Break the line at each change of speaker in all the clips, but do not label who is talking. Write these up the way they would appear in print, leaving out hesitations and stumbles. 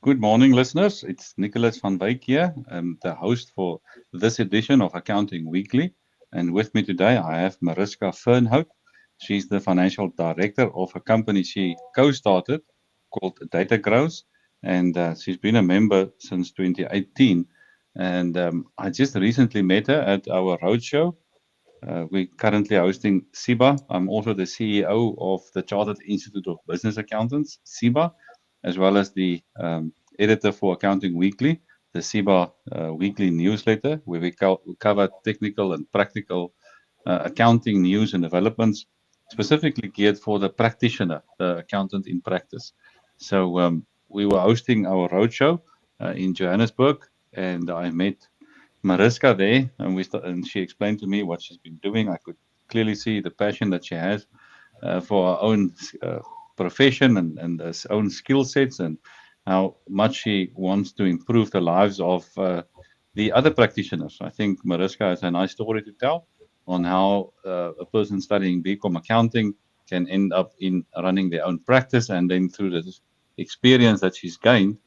Good morning, listeners. It's Nicolaas van Wyk here. I'm the host for this edition of Accounting Weekly. And with me today, I have Mariska Fernhout. She's the financial director of a company she co-started called DataGrows. And she's been a member since 2018. And I just recently met her at our roadshow. We're currently hosting CIBA. I'm also the CEO of the Chartered Institute of Business Accountants, CIBA, as well as the editor for Accounting Weekly, the CIBA weekly newsletter, where we cover technical and practical accounting news and developments, specifically geared for the practitioner, the accountant in practice. So we were hosting our roadshow in Johannesburg, and I met Mariska there, and and she explained to me what she's been doing. I could clearly see the passion that she has for her own profession and her own skill sets, and how much she wants to improve the lives of the other practitioners. I think Mariska has a nice story to tell on how a person studying BCom accounting can end up in running their own practice, and then through the experience that she's gained,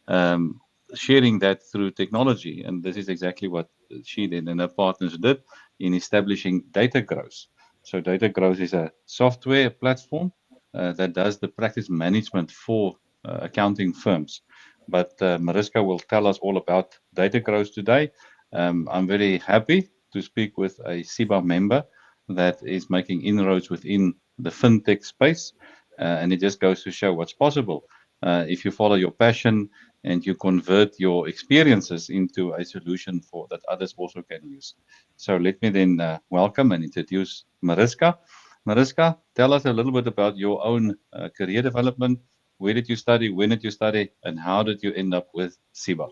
um, sharing that through technology. And this is exactly what she did and her partners did in establishing DataGrows. So DataGrows is a software platform that does the practice management for accounting firms. But Mariska will tell us all about DataGrows today. I'm very happy to speak with a CIBA member that is making inroads within the fintech space. And it just goes to show what's possible if you follow your passion and you convert your experiences into a solution for that others also can use. So let me then welcome and introduce Mariska. Mariska, tell us a little bit about your own career development. Where did you study? When did you study? And how did you end up with CIBA?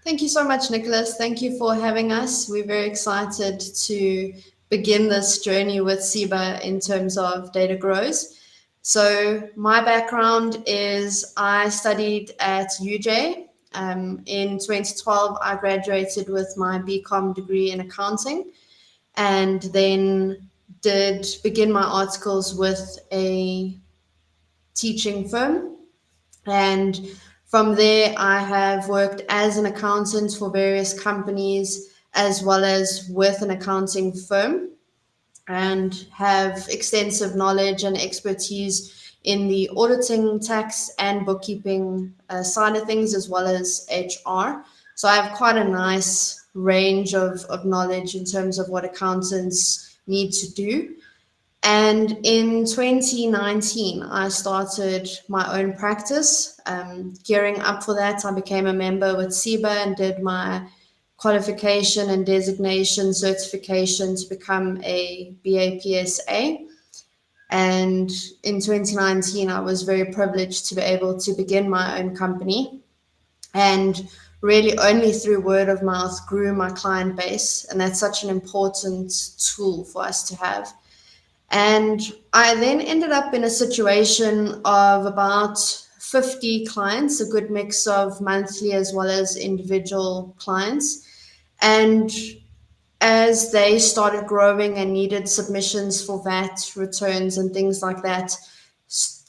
Thank you so much, Nicholas. Thank you for having us. We're very excited to begin this journey with CIBA in terms of DataGrows. So my background is I studied at UJ. In 2012, I graduated with my BCom degree in accounting and then did begin my articles with a teaching firm. And from there, I have worked as an accountant for various companies as well as with an accounting firm and have extensive knowledge and expertise in the auditing, tax, and bookkeeping side of things, as well as HR. So I have quite a nice range of knowledge in terms of what accountants need to do. And in 2019, I started my own practice. Gearing up for that, I became a member with CIBA and did my qualification and designation certification to become a BAPSA. And in 2019, I was very privileged to be able to begin my own company. And really, only through word of mouth grew my client base. And that's such an important tool for us to have. And I then ended up in a situation of about 50 clients, a good mix of monthly as well as individual clients. And as they started growing and needed submissions for VAT returns and things like that,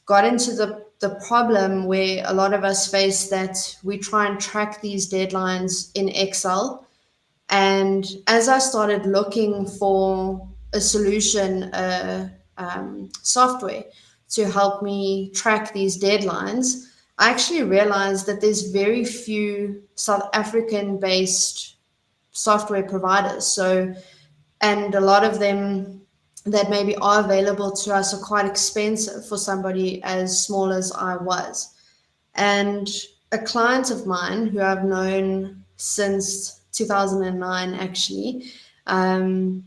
got into the problem where a lot of us face that we try and track these deadlines in Excel. And as I started looking for a solution, software to help me track these deadlines, I actually realized that there's very few South African based software providers. So, and a lot of them that maybe are available to us are quite expensive for somebody as small as I was. And a client of mine who I've known since 2009, actually, um,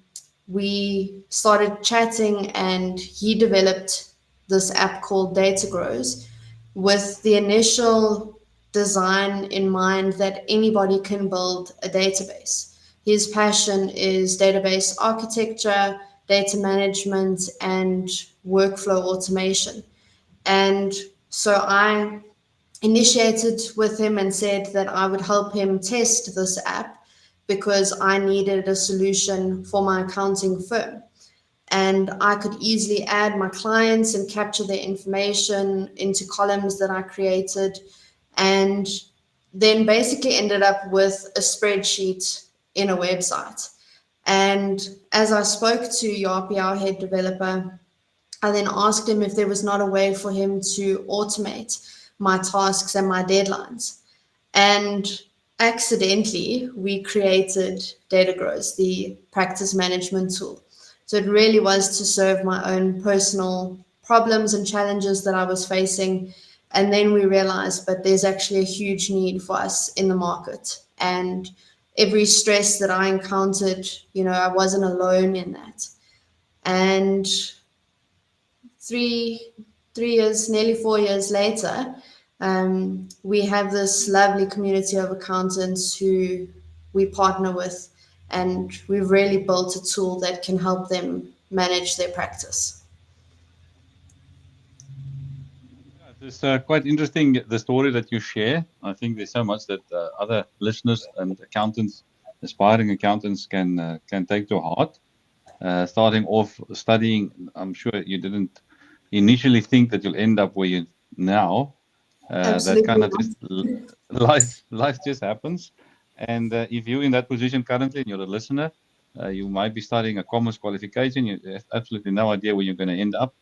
we started chatting and he developed this app called DataGrows with the initial design in mind that anybody can build a database. His passion is database architecture, data management, and workflow automation. And so I initiated with him and said that I would help him test this app because I needed a solution for my accounting firm. And I could easily add my clients and capture their information into columns that I created. and then basically ended up with a spreadsheet in a website. And as I spoke to Yapie, our head developer, I then asked him if there was not a way for him to automate my tasks and my deadlines. And accidentally, we created DataGrows, the practice management tool. So it really was to serve my own personal problems and challenges that I was facing. And then we realized, but there's actually a huge need for us in the market. And every stress that I encountered, I wasn't alone in that. And three three years, nearly 4 years later, we have this lovely community of accountants who we partner with, and we've really built a tool that can help them manage their practice.
Yeah, it's quite interesting the story that you share. I think there's so much that other listeners and accountants, aspiring accountants, can take to heart. Starting off studying, I'm sure you didn't initially think that you'll end up where you now. That kind
Absolutely
of just life just happens. And if you're in that position currently and you're a listener, you might be studying a commerce qualification. You have absolutely no idea where you're going to end up.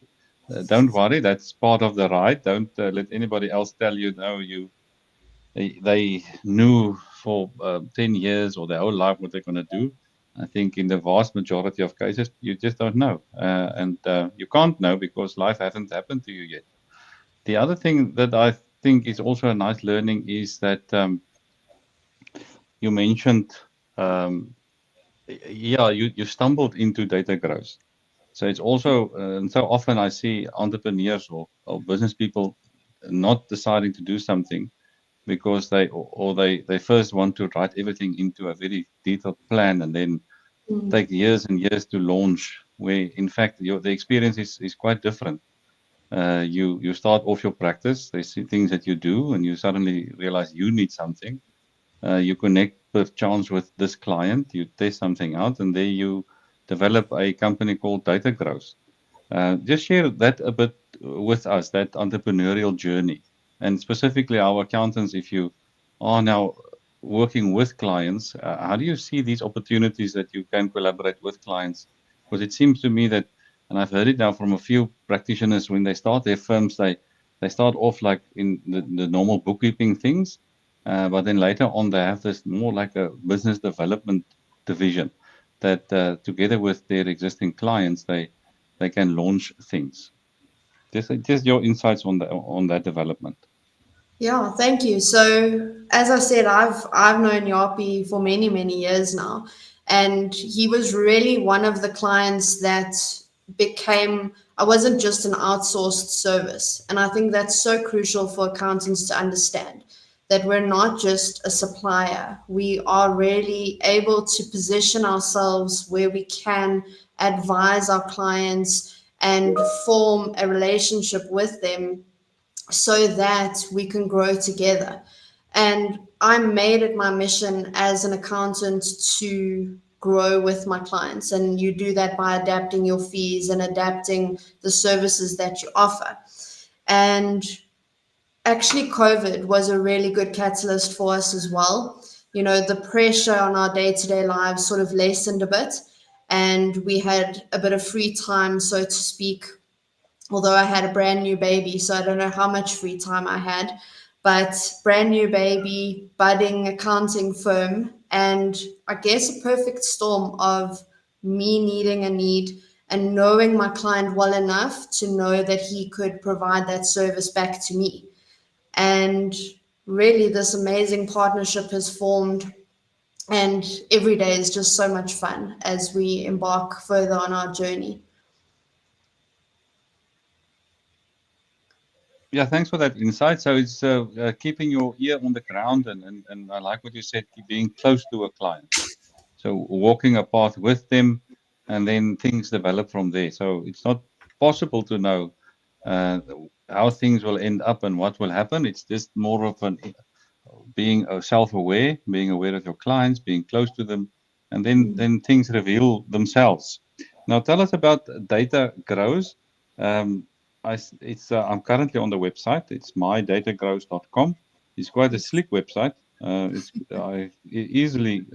Don't worry, that's part of the ride. Don't let anybody else tell you, no, they knew for 10 years or their whole life what they're going to do. I think in the vast majority of cases, you just don't know. And you can't know because life hasn't happened to you yet. The other thing that I think is also a nice learning is that you mentioned, um, yeah, you stumbled into DataGrows. So it's also, and so often I see entrepreneurs or business people not deciding to do something because they first want to write everything into a very detailed plan and then
Mm.
take years and years to launch. Where in fact the experience is quite different. You start off your practice. They see things that you do, and you suddenly realize you need something. You connect per chance with this client. You test something out, and there you develop a company called DataGrows. Just share that a bit with us, that entrepreneurial journey, and specifically our accountants. If you are now working with clients, how do you see these opportunities that you can collaborate with clients? Because it seems to me that, and I've heard it now from a few practitioners, when they start their firms, they start off like in the normal bookkeeping things, but then later on they have this more like a business development division that together with their existing clients they can launch things. Just your insights on that development.
Yeah, thank you. So, as I said, I've known Yapie for many, many years now, and he was really one of the clients that became. I wasn't just an outsourced service, and I think that's so crucial for accountants to understand that we're not just a supplier. We are really able to position ourselves where we can advise our clients and form a relationship with them so that we can grow together. And I made it my mission as an accountant to grow with my clients. And you do that by adapting your fees and adapting the services that you offer. And actually, COVID was a really good catalyst for us as well. The pressure on our day to day lives sort of lessened a bit. And we had a bit of free time, so to speak, although I had a brand new baby, so I don't know how much free time I had, but brand new baby, budding accounting firm, and I guess a perfect storm of me needing a need and knowing my client well enough to know that he could provide that service back to me. And really, this amazing partnership has formed, and every day is just so much fun as we embark further on our journey.
Yeah, thanks for that insight. So it's keeping your ear on the ground, and I like what you said, being close to a client. So walking a path with them, and then things develop from there. So it's not possible to know uh, how things will end up and what will happen. It's just more of an being self-aware, being aware of your clients, being close to them, and then things reveal themselves. Now, tell us about Data Grows. Um, I'm currently on the website. It's mydatagrows.com. It's quite a sleek website. I easily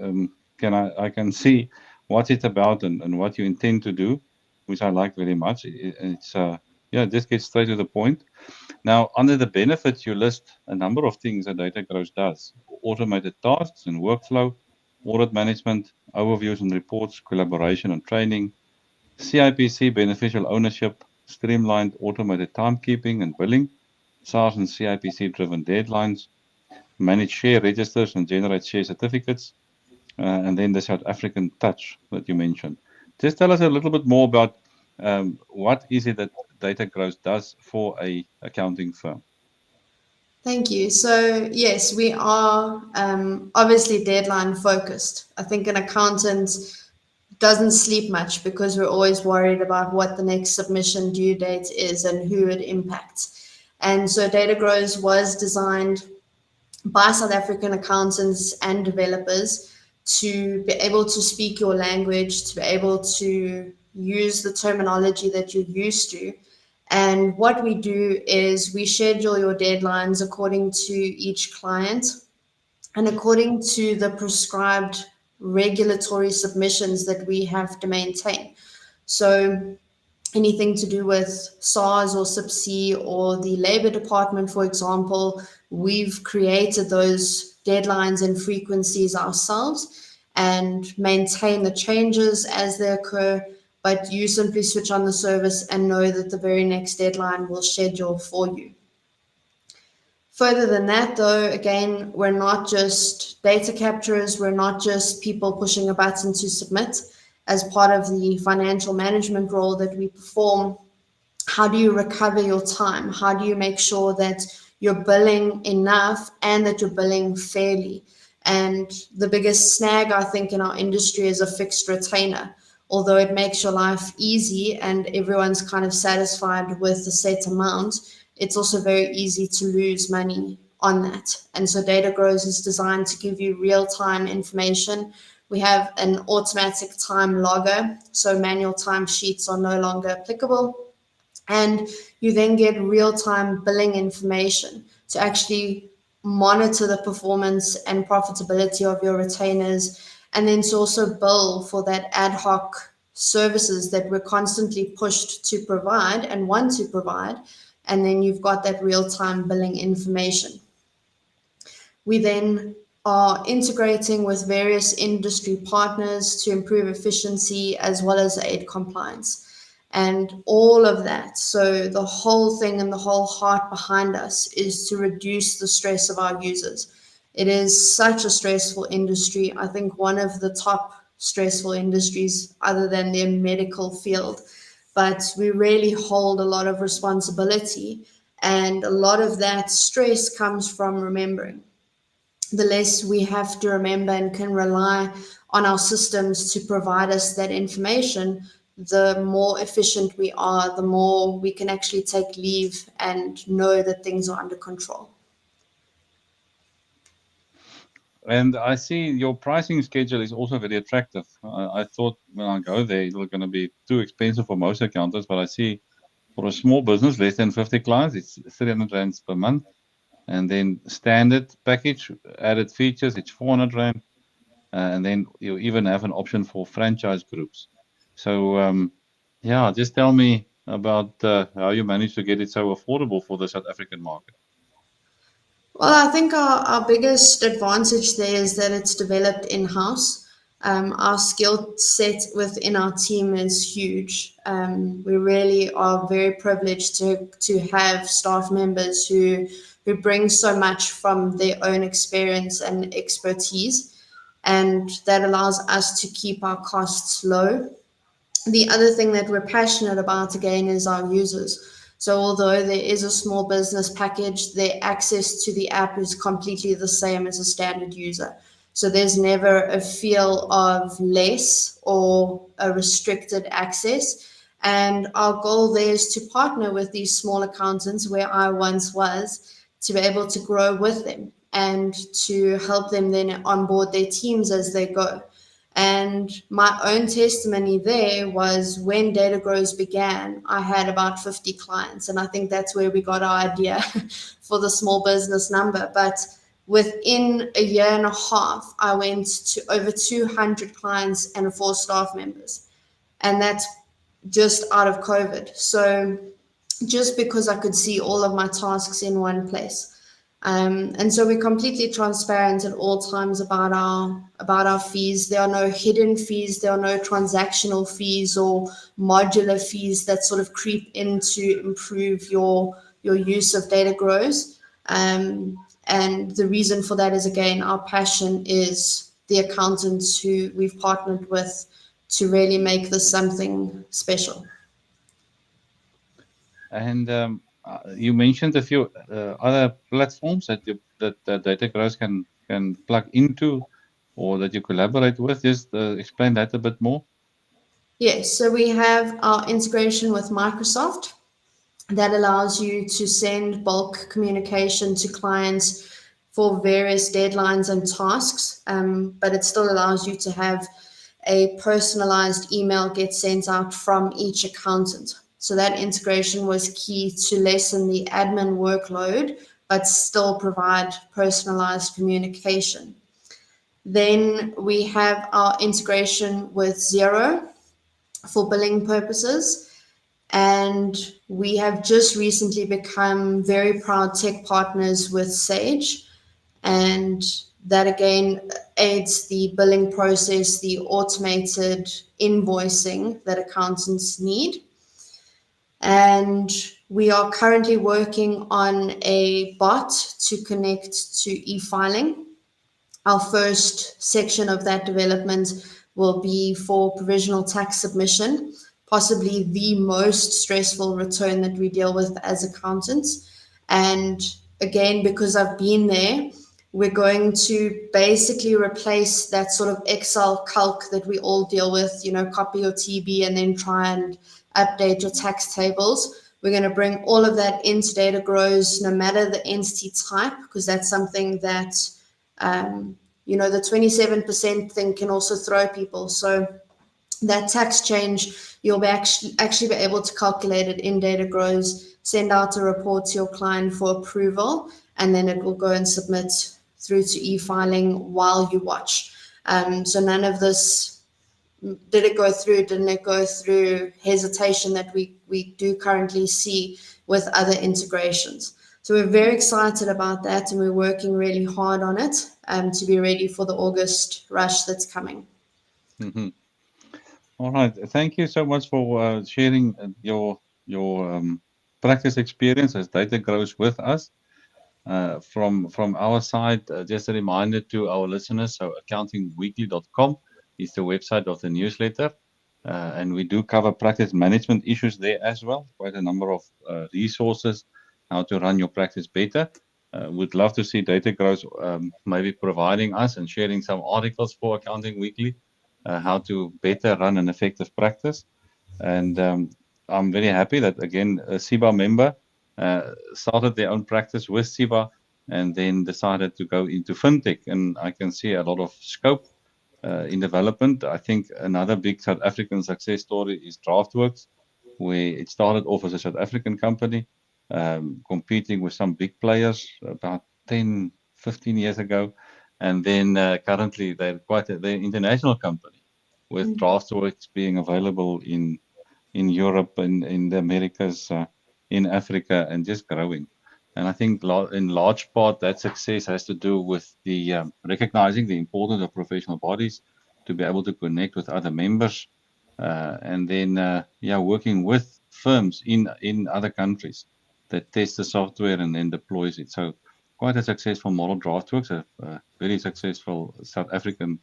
I can see what it's about and what you intend to do, which I like very much. It's just get straight to the point. Now, under the benefits, you list a number of things that DataGrows does: automated tasks and workflow, audit management, overviews and reports, collaboration and training, CIPC beneficial ownership, streamlined automated timekeeping and billing, SaaS and CIPC driven deadlines, manage share registers and generate share certificates, and then the South African touch that you mentioned. Just tell us a little bit more about what is it that DataGrows does for a accounting firm.
Thank you. So yes, we are obviously deadline focused. I think an accountant doesn't sleep much because we're always worried about what the next submission due date is and who it impacts. And so DataGrows was designed by South African accountants and developers to be able to speak your language, to be able to use the terminology that you're used to. And what we do is we schedule your deadlines according to each client and according to the prescribed regulatory submissions that we have to maintain. So anything to do with SARS or CIBC or the Labor Department, for example, we've created those deadlines and frequencies ourselves and maintain the changes as they occur. But you simply switch on the service and know that the very next deadline will schedule for you. Further than that, though, again, we're not just data capturers, we're not just people pushing a button to submit. As part of the financial management role that we perform, how do you recover your time? How do you make sure that you're billing enough and that you're billing fairly? And the biggest snag, I think, in our industry is a fixed retainer. Although it makes your life easy and everyone's kind of satisfied with the set amount, it's also very easy to lose money on that. And so DataGrows is designed to give you real-time information. We have an automatic time logger, so manual time sheets are no longer applicable. And you then get real-time billing information to actually monitor the performance and profitability of your retainers, and then to also bill for that ad hoc services that we're constantly pushed to provide and want to provide. And then you've got that real-time billing information. We then are integrating with various industry partners to improve efficiency as well as aid compliance. And all of that, so the whole thing and the whole heart behind us is to reduce the stress of our users. It is such a stressful industry. I think one of the top stressful industries other than the medical field. But we really hold a lot of responsibility, and a lot of that stress comes from remembering. The less we have to remember and can rely on our systems to provide us that information, the more efficient we are, the more we can actually take leave and know that things are under control.
And I see your pricing schedule is also very attractive. I thought when I go there, it's going to be too expensive for most accountants, but I see for a small business, less than 50 clients, it's 300 rands per month. And then standard package, added features, it's 400 rand. And then you even have an option for franchise groups. So, just tell me about how you managed to get it so affordable for the South African market.
Well, I think our biggest advantage there is that it's developed in-house. Our skill set within our team is huge. We really are very privileged to have staff members who bring so much from their own experience and expertise, and that allows us to keep our costs low. The other thing that we're passionate about again is our users. So although there is a small business package, their access to the app is completely the same as a standard user. So there's never a feel of less or a restricted access. And our goal there is to partner with these small accountants, where I once was, to be able to grow with them and to help them then onboard their teams as they go. And my own testimony there was when DataGrows began, I had about 50 clients. And I think that's where we got our idea for the small business number. But within a year and a half, I went to over 200 clients and 4 staff members. And that's just out of COVID. So just because I could see all of my tasks in one place. And so we're completely transparent at all times about our fees. There are no hidden fees. There are no transactional fees or modular fees that sort of creep in to improve your use of DataGrows. And the reason for that is, again, our passion is the accountants who we've partnered with to really make this something special.
And you mentioned a few other platforms that DataGrows can plug into, or that you collaborate with. Just explain that a bit more.
Yes, so we have our integration with Microsoft that allows you to send bulk communication to clients for various deadlines and tasks, but it still allows you to have a personalized email get sent out from each accountant. So that integration was key to lessen the admin workload, but still provide personalized communication. Then we have our integration with Xero for billing purposes. And we have just recently become very proud tech partners with Sage. And that again aids the billing process, the automated invoicing that accountants need. And we are currently working on a bot to connect to e-filing. Our first section of that development will be for provisional tax submission, possibly the most stressful return that we deal with as accountants. And again, because I've been there, we're going to basically replace that sort of Excel calc that we all deal with, copy your TB and then try and update your tax tables. We're going to bring all of that into DataGrows, no matter the entity type, because that's something that the 27% thing can also throw people. So that tax change, you'll be actually be able to calculate it in DataGrows, send out a report to your client for approval, and then it will go and submit through to e-filing while you watch. So none of this, did it go through, didn't it go through, hesitation that we do currently see with other integrations. So we're very excited about that, and we're working really hard on it to be ready for the August rush that's coming.
Mm-hmm. All right. Thank you so much for sharing your practice experience as DataGrows with us. From our side, just a reminder to our listeners, so accountingweekly.com is the website of the newsletter. And we do cover practice management issues there as well, quite a number of resources, how to run your practice better. We'd love to see DataGrows maybe providing us and sharing some articles for Accounting Weekly, how to better run an effective practice. And I'm very happy that, again, a CIBA member started their own practice with CIBA and then decided to go into fintech. And I can see a lot of scope in development. I think another big South African success story is DraftWorks, where it started off as a South African company, competing with some big players about 10, 15 years ago. And then currently they're they're an international company, with DraftWorks being available in Europe and in the Americas, in Africa, and just growing. And I think in large part that success has to do with the recognizing the importance of professional bodies to be able to connect with other members, and then working with firms in other countries that test the software and then deploys it. So quite a successful model. DraftWorks, a very successful South African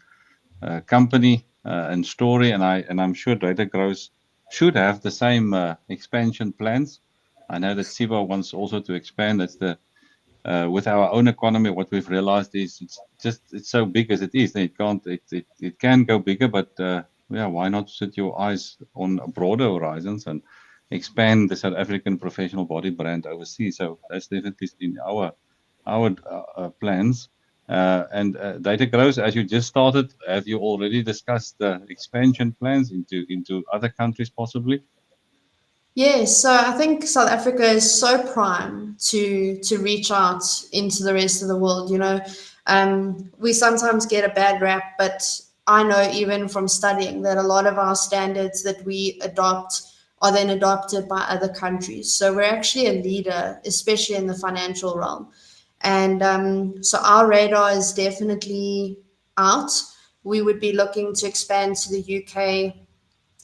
company and story, and I'm sure DataGrows should have the same expansion plans. I know that CIBA wants also to expand. That's the with our own economy, what we've realized is it's so big as it is. It can go bigger, but why not set your eyes on broader horizons and expand the South African professional body brand overseas? So that's definitely in our plans. And DataGrows, as you just started, have you already discussed the expansion plans into other countries possibly?
Yes, so I think South Africa is so prime to reach out into the rest of the world. We sometimes get a bad rap, but I know even from studying that a lot of our standards that we adopt are then adopted by other countries. So we're actually a leader, especially in the financial realm. And so our radar is definitely out. We would be looking to expand to the UK,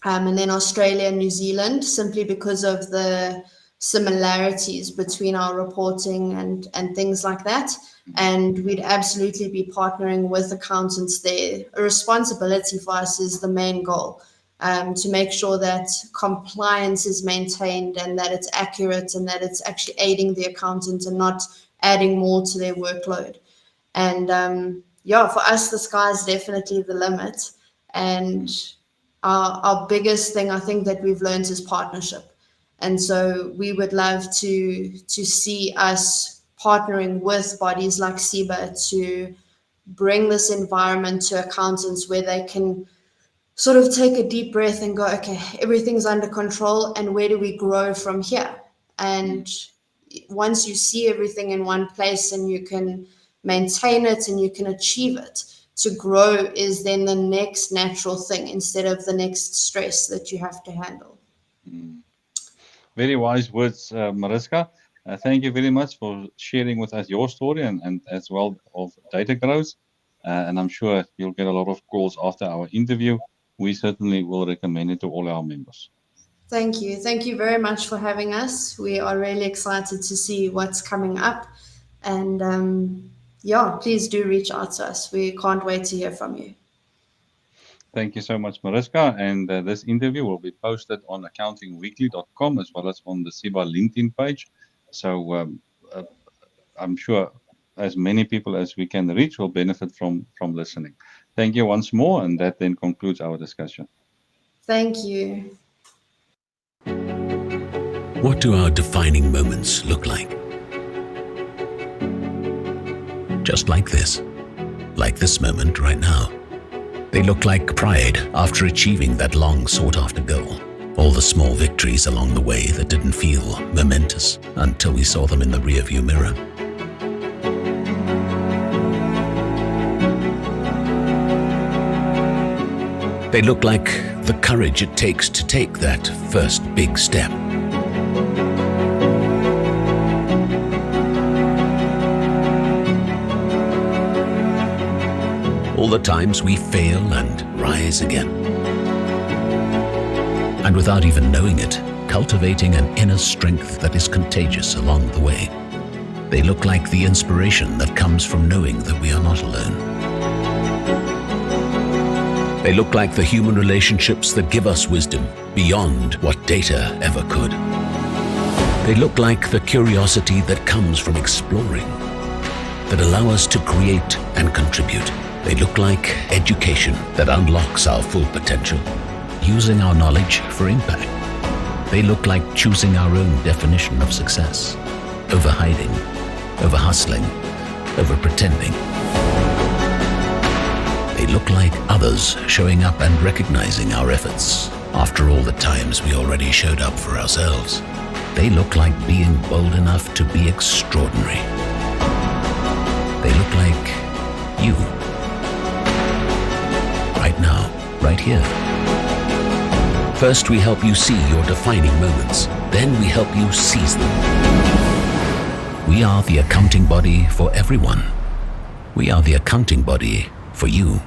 and then Australia and New Zealand, simply because of the similarities between our reporting and things like that. And we'd absolutely be partnering with accountants there. A responsibility for us is the main goal, to make sure that compliance is maintained and that it's accurate and that it's actually aiding the accountant and not adding more to their workload. And yeah, for us, the sky is definitely the limit. And our biggest thing I think that we've learned is partnership. And so we would love to see us partnering with bodies like CIBA to bring this environment to accountants where they can sort of take a deep breath and go, okay, everything's under control, and where do we grow from here? And once you see everything in one place and you can maintain it and you can achieve it, to grow is then the next natural thing instead of the next stress that you have to handle.
Very wise words, Mariska. Thank you very much for sharing with us your story and as well of DataGrows. And I'm sure you'll get a lot of calls after our interview. We certainly will recommend it to all our members.
Thank you. Thank you very much for having us. We are really excited to see what's coming up. And yeah, please do reach out to us. We can't wait to hear from you.
Thank you so much, Mariska. And this interview will be posted on accountingweekly.com as well as on the CIBA LinkedIn page. So I'm sure as many people as we can reach will benefit from listening. Thank you once more, and that then concludes our discussion.
Thank you.
What do our defining moments look like? Just like this moment right now. They look like pride after achieving that long sought-after goal. All the small victories along the way that didn't feel momentous until we saw them in the rearview mirror. They look like the courage it takes to take that first big step. All the times we fail and rise again. And without even knowing it, cultivating an inner strength that is contagious along the way. They look like the inspiration that comes from knowing that we are not alone. They look like the human relationships that give us wisdom beyond what data ever could. They look like the curiosity that comes from exploring, that allow us to create and contribute. They look like education that unlocks our full potential, using our knowledge for impact. They look like choosing our own definition of success, over hiding, over hustling, over pretending. They look like others showing up and recognizing our efforts after all the times we already showed up for ourselves. They look like being bold enough to be extraordinary. They look like you. Right now, right here. First, we help you see your defining moments. Then we help you seize them. We are the accounting body for everyone. We are the accounting body for you.